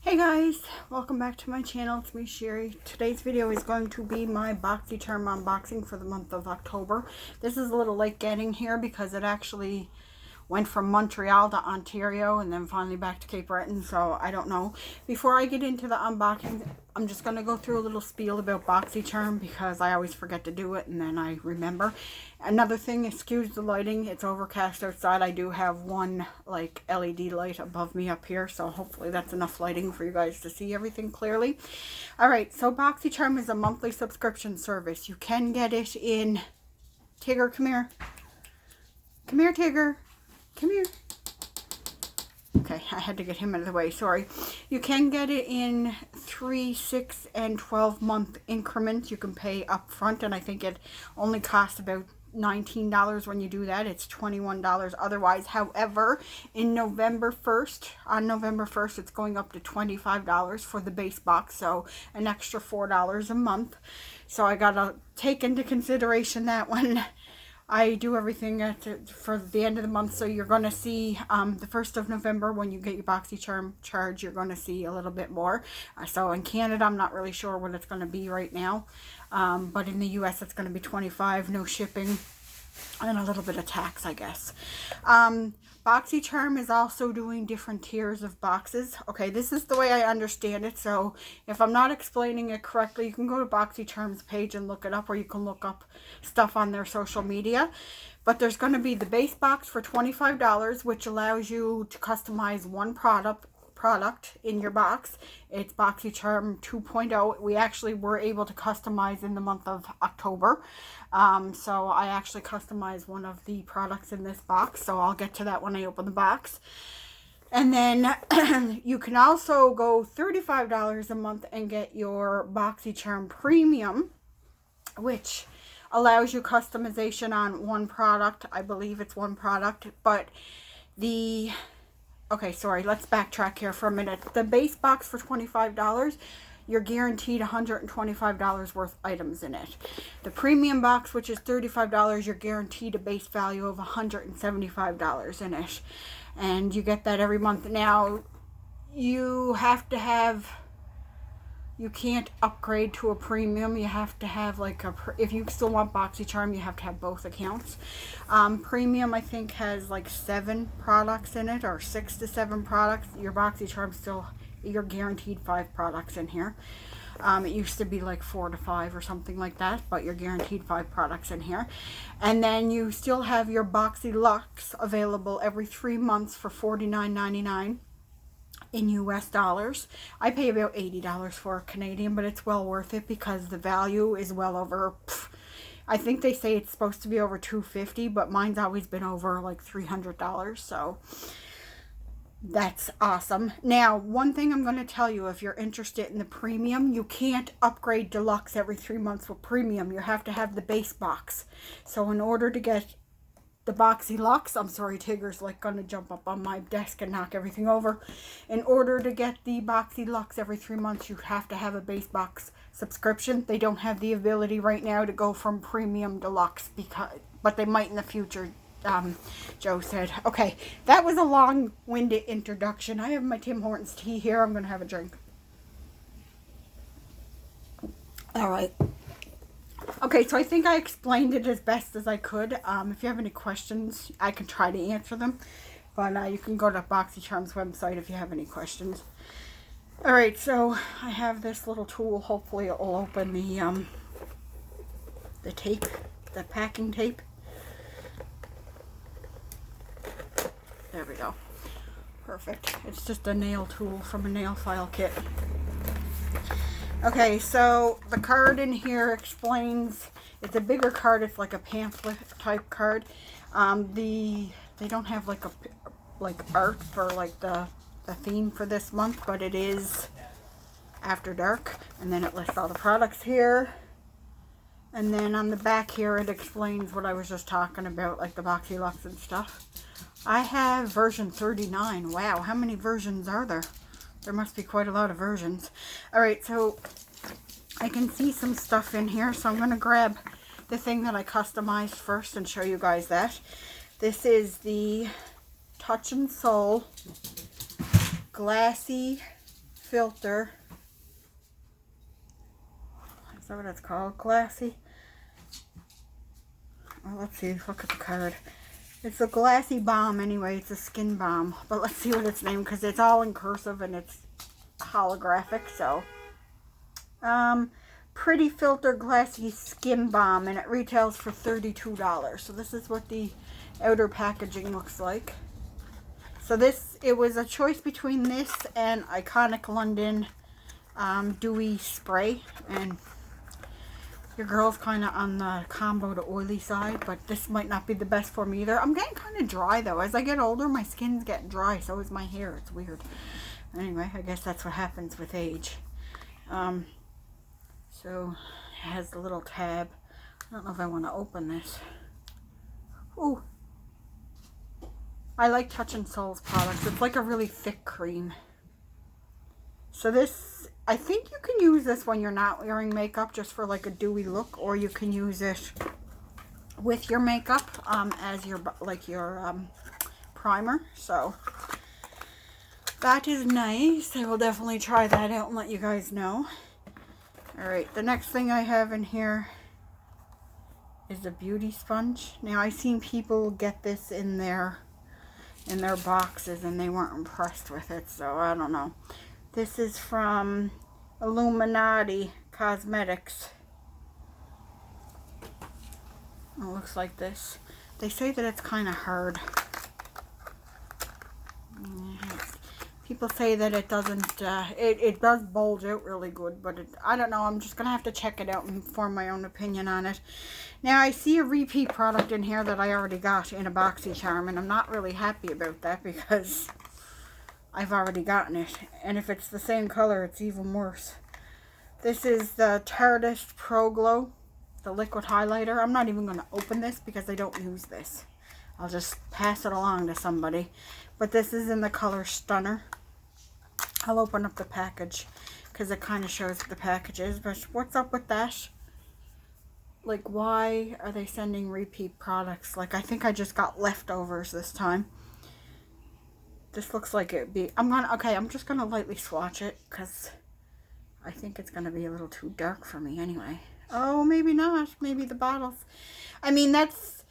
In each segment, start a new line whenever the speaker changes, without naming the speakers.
Hey guys, welcome back to my channel. It's me, Sherry. Today's video is going to be my Boxycharm unboxing for the month of October. This is a little late getting here because it actually went from Montreal to Ontario and then finally back to Cape Breton, so I don't know. Before I get into the unboxing, I'm just going to go through a little spiel about Boxycharm because I always forget to do it and then I remember. Another thing, excuse the lighting, it's overcast outside. I do have one like LED light above me up here, so hopefully that's enough lighting for you guys to see everything clearly. Alright, so Boxycharm is a monthly subscription service. You can get it in... Tigger, come here. Come here, Tigger. Come here. Okay, I had to get him out of the way, sorry. You can get it in 3, 6, and 12 month increments. You can pay up front, and I think it only costs about $19 when you do that. It's $21 otherwise. However, in November 1st, on November 1st, it's going up to $25 for the base box, so an extra $4 a month. So I gotta take into consideration that one. I do everything for the end of the month, so you're going to see the 1st of November when you get your Boxycharm charge, you're going to see a little bit more. So in Canada, I'm not really sure what it's going to be right now, but in the US, it's going to be $25, no shipping, and a little bit of tax, I guess. Boxycharm is also doing different tiers of boxes. Okay, this is the way I understand it, so if I'm not explaining it correctly, you can go to Boxycharm's page and look it up, or you can look up stuff on their social media. But there's going to be the base box for $25, which allows you to customize one product in your box. It's Boxycharm 2.0. We actually were able to customize in the month of October. So I actually customized one of the products in this box. So I'll get to that when I open the box. And then you can also go $35 a month and get your Boxycharm Premium, which allows you customization on one product. I believe it's one product, but the... Okay, sorry, let's backtrack here for a minute. The base box for $25, you're guaranteed $125 worth of items in it. The premium box, which is $35, you're guaranteed a base value of $175 in it. And you get that every month. Now, you have to have... You can't upgrade to a premium. You have to have like a... If you still want Boxycharm, you have to have both accounts. Premium, I think, has like 7 products in it, or 6 to 7 products. Your Boxycharm still... You're guaranteed 5 products in here. It used to be like 4 to 5 or something like that, but you're guaranteed 5 products in here. And then you still have your Boxylux available every 3 months for $49.99. in US dollars. I pay about $80 for Canadian, but it's well worth it because the value is well over, I think they say it's supposed to be over $250, but mine's always been over like $300, so that's awesome. Now, one thing I'm going to tell you, if you're interested in the premium, you can't upgrade deluxe every 3 months with premium. You have to have the base box. So in order to get the Boxylux, I'm sorry, Tigger's like gonna jump up on my desk and knock everything over. In order to get the Boxylux every 3 months, you have to have a base box subscription. They don't have the ability right now to go from premium deluxe, but they might in the future, Joe said. Okay, that was a long-winded introduction. I have my Tim Hortons tea here. I'm gonna have a drink. All right. Okay, so I think I explained it as best as I could. If you have any questions, I can try to answer them. But you can go to Boxycharm's website if you have any questions. Alright, so I have this little tool. Hopefully it will open the tape, the packing tape. There we go. Perfect. It's just a nail tool from a nail file kit. Okay, so the card in here explains, it's a bigger card, it's like a pamphlet type card. They don't have like art for like the theme for this month, but it is After Dark. And then it lists all the products here. And then on the back here it explains what I was just talking about, like the Boxylux and stuff. I have version 39. Wow, how many versions are there? There must be quite a lot of versions. Alright, so I can see some stuff in here, so I'm going to grab the thing that I customized first and show you guys that. This is the Touch and Soul Glassy filter. Is that what it's called? Glassy? Well, let's see. Look at the card. It's a glassy balm anyway. It's a skin balm. But let's see what it's named because it's all in cursive and it's holographic. So, Pretty Filter Glassy Skin Balm, and it retails for $32. So this is what the outer packaging looks like. So it was a choice between this and Iconic London Dewy Spray, and your girl's kind of on the combo to oily side, but this might not be the best for me either. I'm getting kind of dry though. As I get older, my skin's getting dry, so is my hair. It's weird. Anyway, I guess that's what happens with age. So it has the little tab. I don't know if I want to open this. Ooh. I like Touch in Soul's products. It's like a really thick cream. So this, I think you can use this when you're not wearing makeup just for like a dewy look, or you can use it with your makeup as your primer. So that is nice. I will definitely try that out and let you guys know. Alright, the next thing I have in here is a beauty sponge. Now, I've seen people get this in their boxes and they weren't impressed with it, so I don't know. This is from Illuminati Cosmetics. It looks like this. They say that it's kind of hard. People say that it doesn't, it does bulge out really good, but I don't know. I'm just going to have to check it out and form my own opinion on it. Now, I see a repeat product in here that I already got in a Boxycharm, and I'm not really happy about that because I've already gotten it. And if it's the same color, it's even worse. This is the Tarteist Pro Glow, the liquid highlighter. I'm not even going to open this because I don't use this. I'll just pass it along to somebody. But this is in the color Stunner. I'll open up the package because it kind of shows what the package is. But what's up with that? Like, why are they sending repeat products? Like, I think I just got leftovers this time. This looks like it'd be... I'm just going to lightly swatch it because I think it's going to be a little too dark for me anyway. Oh, maybe not. Maybe the bottles. I mean, it's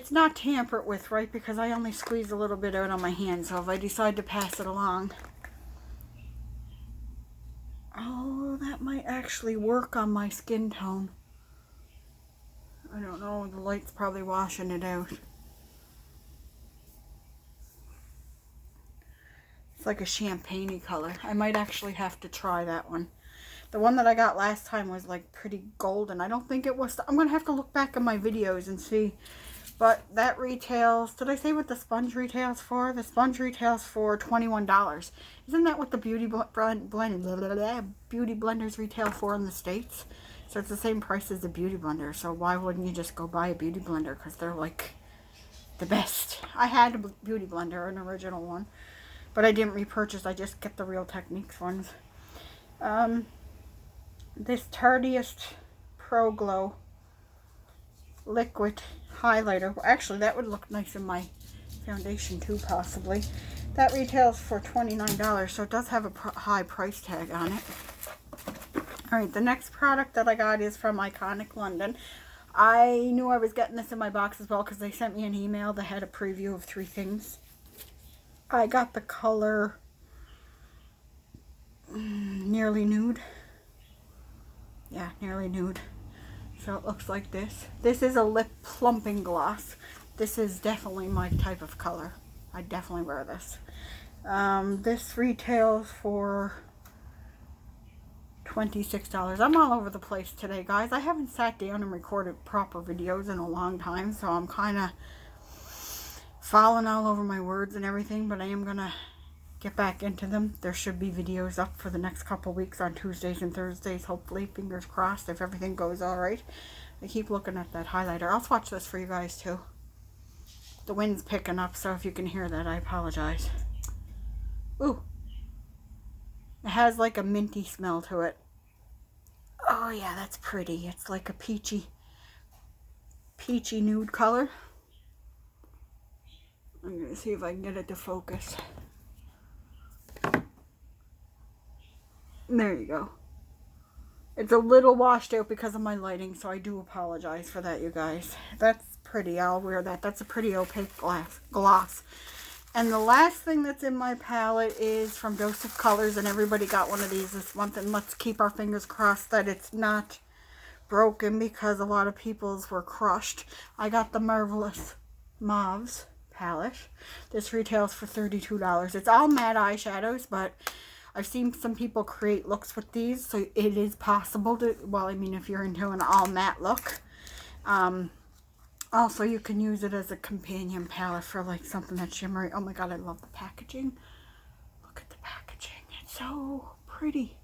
not tampered with, right? Because I only squeeze a little bit out on my hand. So if I decide to pass it along... Oh, that might actually work on my skin tone. I don't know. The light's probably washing it out. It's like a champagne-y color. I might actually have to try that one. The one that I got last time was like pretty golden. I don't think it was. I'm going to have to look back at my videos and see. But that retails, did I say what the sponge retails for? The sponge retails for $21. Isn't that what the beauty blenders retail for in the States? So it's the same price as the beauty blender. So why wouldn't you just go buy a beauty blender? Because they're like the best. I had a beauty blender, an original one. But I didn't repurchase. I just get the Real Techniques ones. This Tarteist Pro Glow liquid highlighter. Actually, that would look nice in my foundation too, possibly. That retails for $29, so it does have a high price tag on it. Alright, the next product that I got is from Iconic London. I knew I was getting this in my box as well because they sent me an email that had a preview of 3 things. I got the color Nearly Nude. Yeah, Nearly Nude. So it looks like this. This is a lip plumping gloss. This is definitely my type of color. I definitely wear this. This retails for $26. I'm all over the place today, guys. I haven't sat down and recorded proper videos in a long time, so I'm kind of falling all over my words and everything, but I am going to get back into them. There should be videos up for the next couple weeks on Tuesdays and Thursdays, hopefully. Fingers crossed if everything goes all right. I keep looking at that highlighter. I'll swatch this for you guys too. The wind's picking up, so if you can hear that, I apologize. Ooh. It has like a minty smell to it. Oh yeah, that's pretty. It's like a peachy nude color. I'm going to see if I can get it to focus. There you go. It's a little washed out because of my lighting, so I do apologize for that, you guys. That's pretty. I'll wear that. That's a pretty opaque gloss. And the last thing that's in my palette is from Dose of Colors, and everybody got one of these this month, and let's keep our fingers crossed that it's not broken because a lot of people's were crushed. I got the Marvelous Mauves palette. This retails for $32. It's all matte eyeshadows, but I've seen some people create looks with these, so it is possible to, well, I mean, if you're into an all matte look. Also, you can use it as a companion palette for like something that's shimmery. Oh my god, I love the packaging. Look at the packaging. It's so pretty.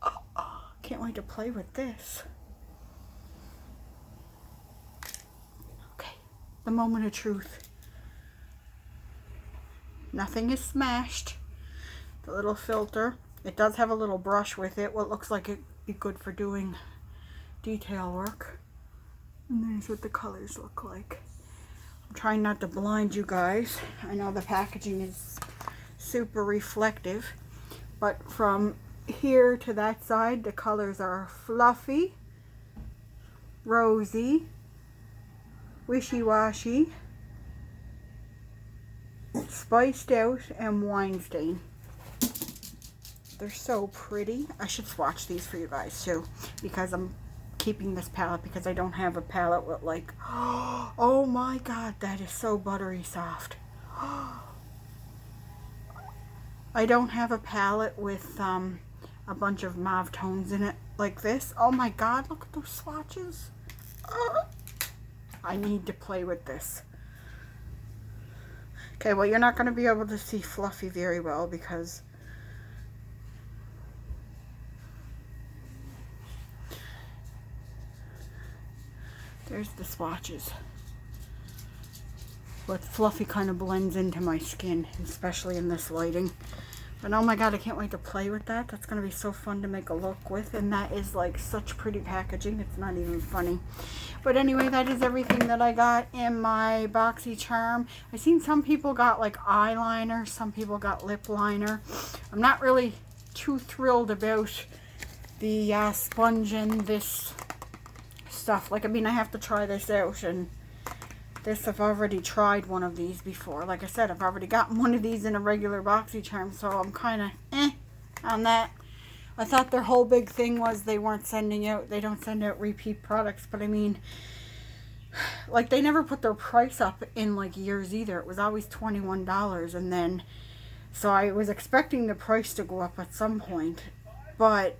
Oh, can't wait to play with this. Okay, the moment of truth. Nothing is smashed. The little filter. It does have a little brush with it. What looks like it'd be good for doing detail work. And there's what the colors look like. I'm trying not to blind you guys. I know the packaging is super reflective. But from here to that side, the colors are fluffy, rosy, wishy-washy, spiced out, and wine stain. They're so pretty. I should swatch these for you guys too, because I'm keeping this palette because I don't have a palette with like, oh my god, that is so buttery soft. I don't have a palette with a bunch of mauve tones in it like this. Oh my god, look at those swatches. I need to play with this. Okay, well, you're not going to be able to see Fluffy very well because there's the swatches. But Fluffy kind of blends into my skin, especially in this lighting. But oh my god, I can't wait to play with that. That's going to be so fun to make a look with. And that is like such pretty packaging. It's not even funny. But anyway, that is everything that I got in my Boxycharm. I've seen some people got like eyeliner. Some people got lip liner. I'm not really too thrilled about the sponge and this stuff. Like, I mean, I have to try this out, and this, I've already tried one of these before. Like I said, I've already gotten one of these in a regular Boxycharm, so I'm kind of on that. I thought their whole big thing was they weren't sending out, they don't send out repeat products, but I mean, like, they never put their price up in like years either. It was always $21, and then, so I was expecting the price to go up at some point, but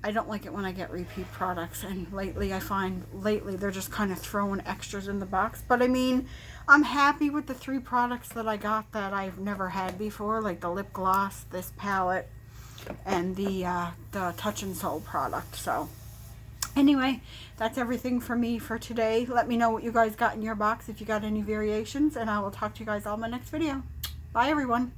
I don't like it when I get repeat products, and lately I find they're just kind of throwing extras in the box. But I mean, I'm happy with the 3 products that I got that I've never had before, like the lip gloss, this palette, and the Touch and Soul product. So anyway, that's everything for me for today. Let me know what you guys got in your box, if you got any variations, and I will talk to you guys all in my next video. Bye everyone.